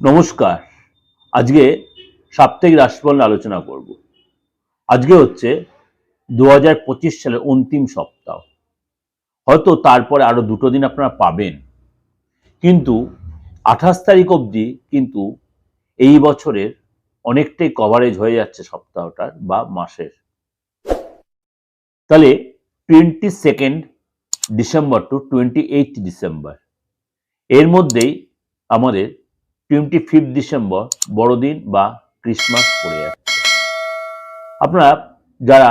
নমস্কার। আজকে সাপ্তাহিক রাশিফল নিয়ে আলোচনা করব। আজকে হচ্ছে 2025 সালের অন্তিম সপ্তাহ। হয়তো তারপরে আরো দুটো দিন আপনারা পাবেন, কিন্তু 28 তারিখ অবধি কিন্তু এই বছরের অনেকটাই কভারেজ হয়ে যাচ্ছে সপ্তাহটার বা মাসের। তাহলে 22 ডিসেম্বর টু 28 ডিসেম্বর এর মধ্যেই আমাদের 25 ডিসেম্বর বড়দিন বা ক্রিসমাস পড়ে যাচ্ছে। আপনারা যারা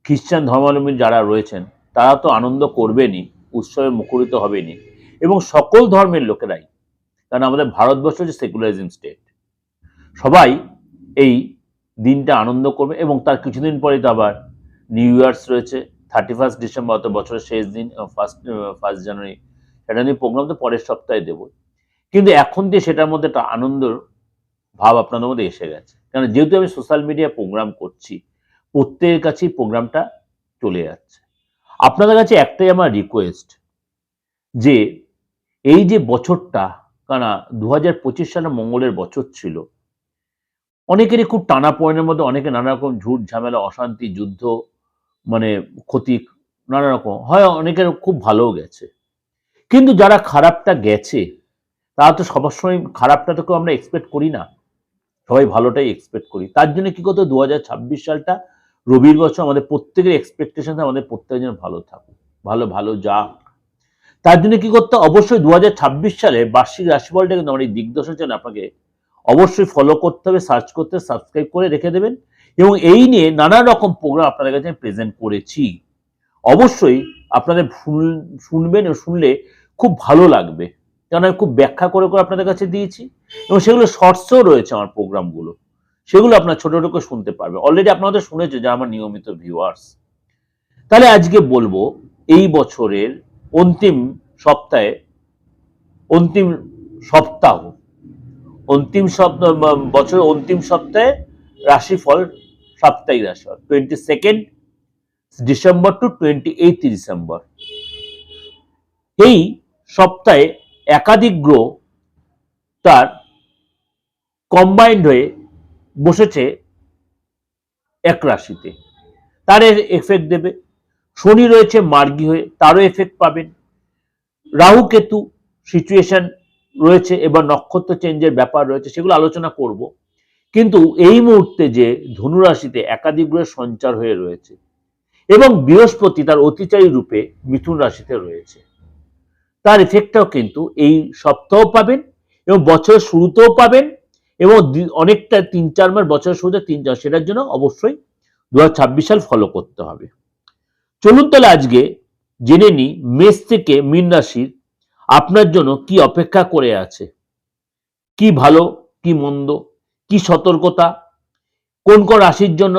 খ্রিস্টান ধর্মাবলম্বী যারা রয়েছেন তারা তো আনন্দ করবেনই, উৎসবে মুখরিত হবেনই, এবং সকল ধর্মের লোকেরাই, কারণ আমাদের ভারতবর্ষ হচ্ছে সেকুলারিজম স্টেট, সবাই এই দিনটা আনন্দ করবে। এবং তার কিছুদিন পরে তো আবার নিউ ইয়ার্স রয়েছে, 31 ডিসেম্বর, অত বছরের শেষ দিন, ফার্স্ট জানুয়ারি। সেটা নিয়ে প্রোগ্রাম তো পরের সপ্তাহে দেবো, কিন্তু এখন দিয়ে সেটার মধ্যে একটা আনন্দের ভাব আপনাদের মধ্যে এসে গেছে। কারণ যেহেতু আমি সোশ্যাল মিডিয়া প্রোগ্রাম করছি, প্রত্যেকের কাছেই প্রোগ্রামটা চলে যাচ্ছে। আপনাদের কাছে একটাই আমার রিকোয়েস্ট, যে এই যে বছরটা, কারণ 2025 সালে মঙ্গলের বছর ছিল, অনেকেরই খুব টানা পয়নের মধ্যে, অনেকে নানা রকম ঝুট ঝামেলা, অশান্তি, যুদ্ধ, মানে ক্ষতি, নানা রকম হয়। অনেকের খুব ভালোও গেছে, কিন্তু যারা খারাপটা গেছে তারা তো সবসময় খারাপটা তো কেউ আমরা এক্সপেক্ট করি না, সবাই ভালোটাই এক্সপেক্ট করি। তার জন্য কি করতে, 2026 সালটা রবির বছর, আমাদের প্রত্যেকের এক্সপেকটেশন আমাদের প্রত্যেকের জন্য ভালো থাকুক, ভালো ভালো যাক। তার জন্য কি করতে, অবশ্যই 2026 সালে বার্ষিক রাশিফলটা কিন্তু আমার এই দিগদর্শনের জন্য আপনাকে অবশ্যই ফলো করতে হবে, সার্চ করতে, সাবস্ক্রাইব করে রেখে দেবেন। এবং এই নিয়ে নানা রকম প্রোগ্রাম আপনাদের কাছে আমি প্রেজেন্ট করেছি, অবশ্যই আপনাদের শুনবেন, ও শুনলে খুব ভালো লাগবে, কারণ আমি খুব ব্যাখ্যা করে করে আপনাদের কাছে দিয়েছি, এবং সেগুলো শর্টসও রয়েছে আমার প্রোগ্রামগুলো, সেগুলো আপনার ছোট ছোট করে শুনতে পারবে। অলরেডি আপনাদের শুনেছে যারা আমার নিয়মিত ভিউয়ার্স। তাহলে আজকে বলবো এই বছরের অন্তিম সপ্তাহে, অন্তিম সপ্তাহ, বছরের অন্তিম সপ্তাহে রাশিফল, সাপ্তাহিক রাশিফল 22 ডিসেম্বর টু 28 ডিসেম্বর। এই সপ্তাহে একাধিক গ্রহ তার কম্বাইন্ড হয়ে বসেছে এক রাশিতে, তার এফেক্ট দেবে। শনি রয়েছে মার্গী হয়ে, তারও এফেক্ট পাবেন। রাহু কেতু সিচুয়েশন রয়েছে, এবার নক্ষত্র চেঞ্জের ব্যাপার রয়েছে, সেগুলো আলোচনা করব। কিন্তু এই মুহূর্তে যে ধনু রাশিতে একাধিক গ্রহের সঞ্চার হয়ে রয়েছে, এবং বৃহস্পতি তার অতিচারী রূপে মিথুন রাশিতে রয়েছে, তার এফেক্টটাও কিন্তু এই সপ্তাহ পাবেন, এবং বছরের শুরুতেও পাবেন, এবং অনেকটা 3-4 মাস, বছরের শুরুতে 3-4, সেটার জন্য অবশ্যই 2026 সাল ফলো করতে হবে। চলুন তাহলে আজকে জেনে নিই মেষ থেকে মীন রাশির আপনার জন্য কি অপেক্ষা করে আছে, কি ভালো, কি মন্দ, কি সতর্কতা, কোন কোন রাশির জন্য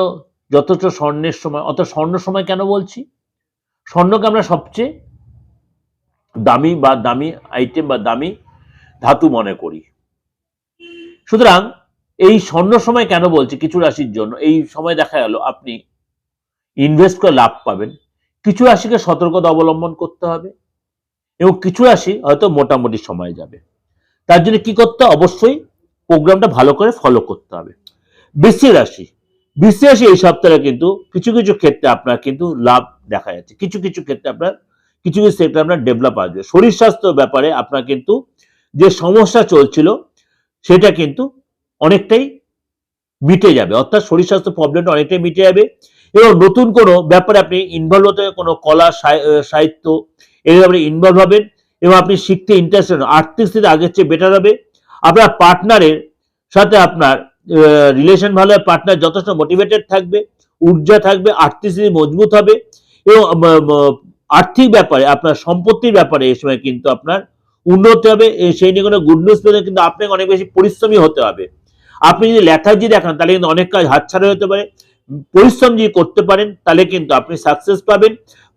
যথেষ্ট স্বর্ণের সময়। অর্থাৎ স্বর্ণ সময় কেন বলছি, স্বর্ণকে আমরা সবচেয়ে দামি বা দামি আইটেম বা দামি ধাতু মনে করি। সুতরাং এই স্বর্ণ সময় কেন বলছি, কিছু রাশির জন্য এই সময় দেখা গেল আপনি ইনভেস্ট করে লাভ পাবেন, কিছু রাশিকে সতর্কতা অবলম্বন করতে হবে, এবং কিছু রাশি হয়তো মোটামুটি সময় যাবে। তার জন্য কি করতে, অবশ্যই প্রোগ্রামটা ভালো করে ফলো করতে হবে। বৃশ্চিক রাশি, বৃশ্চিক রাশি এই সপ্তাহে কিন্তু কিছু কিছু ক্ষেত্রে আপনার কিন্তু লাভ দেখা যাচ্ছে, কিছু কিছু ক্ষেত্রে আপনার কিছু কিছু ক্ষেত্রে আপনার ডেভেলপ আসবে। শরীর স্বাস্থ্য ব্যাপারে আপনার কিন্তু যে সমস্যা চলছিল সেটা কিন্তু অনেকটাই মিটে যাবে, অর্থাৎ শরীর স্বাস্থ্য প্রবলেমটা অনেকটাই মিটে যাবে। এবং নতুন কোনো ব্যাপারে আপনি ইনভলভ হতে, কোনো কলা সাহিত্য এর ব্যাপারে ইনভলভ হবেন, এবং আপনি শিখতে ইন্টারেস্টেড, আর্থিক স্থিতি আগের চেয়ে বেটার হবে। আপনার পার্টনারের সাথে আপনার রিলেশন ভালো হবে, পার্টনার যথেষ্ট মোটিভেটেড থাকবে, ঊর্জা থাকবে, আর্থিক স্থিতি মজবুত হবে, এবং আর্থিক ব্যাপারে আপনার সম্পত্তির ব্যাপারে এই সময় কিন্তু আপনার উন্নতি হবে। সেই নিয়ে কোনো গুড নিউজ পেলে কিন্তু আপনাকে অনেক বেশি পরিশ্রমী হতে হবে। আপনি যদি লেথার্জি দেখান তাহলে কিন্তু অনেক কাজ হাতছাড়া হতে পারে। পরিশ্রম যদি করতে পারেন তাহলে কিন্তু আপনি সাকসেস পাবেন,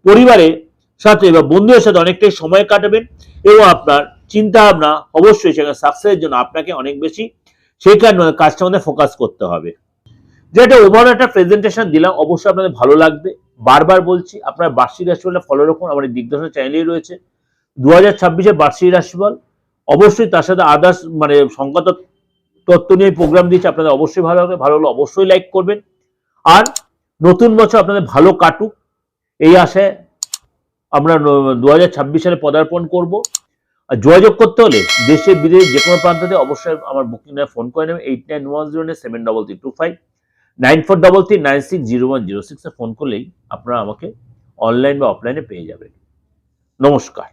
পরিবারের সাথে বা বন্ধুদের সাথে অনেকটাই সময় কাটাবেন, এবং আপনার চিন্তা ভাবনা অবশ্যই সেখানে সাকসেসের জন্য আপনাকে অনেক বেশি সেখানে কাজটার মধ্যে ফোকাস করতে হবে। যেটা ওভারঅল একটা প্রেজেন্টেশন দিলাম, অবশ্যই আপনাদের ভালো লাগবে। বারবার বলছি, আপনার বার্ষিক রাশিফলটা ফলো রাখুন, আমাদের দিগদর্শন চ্যানেলেই রয়েছে 2026-এর বার্ষিক রাশিফল। অবশ্যই তার সাথে আদার্স মানে সংখ্যা তত্ত্ব নিয়ে প্রোগ্রাম দিয়েছি, আপনাদের অবশ্যই ভালো হবে। ভালো হলে অবশ্যই লাইক করবেন। আর নতুন বছর আপনাদের ভালো কাটুক এই আশায় আমরা 2026 সালে পদার্পণ করব। আর যোগাযোগ করতে হলে দেশে বিদেশে যে কোনো প্রান্ত থেকে অবশ্যই আমার বুকিং নাম্বার ফোন করে নেবেন 8910073325 9433960106 ফোন করলেই আপনারা আমাকে অনলাইন বা অফলাইনে পেয়ে যাবেন। নমস্কার।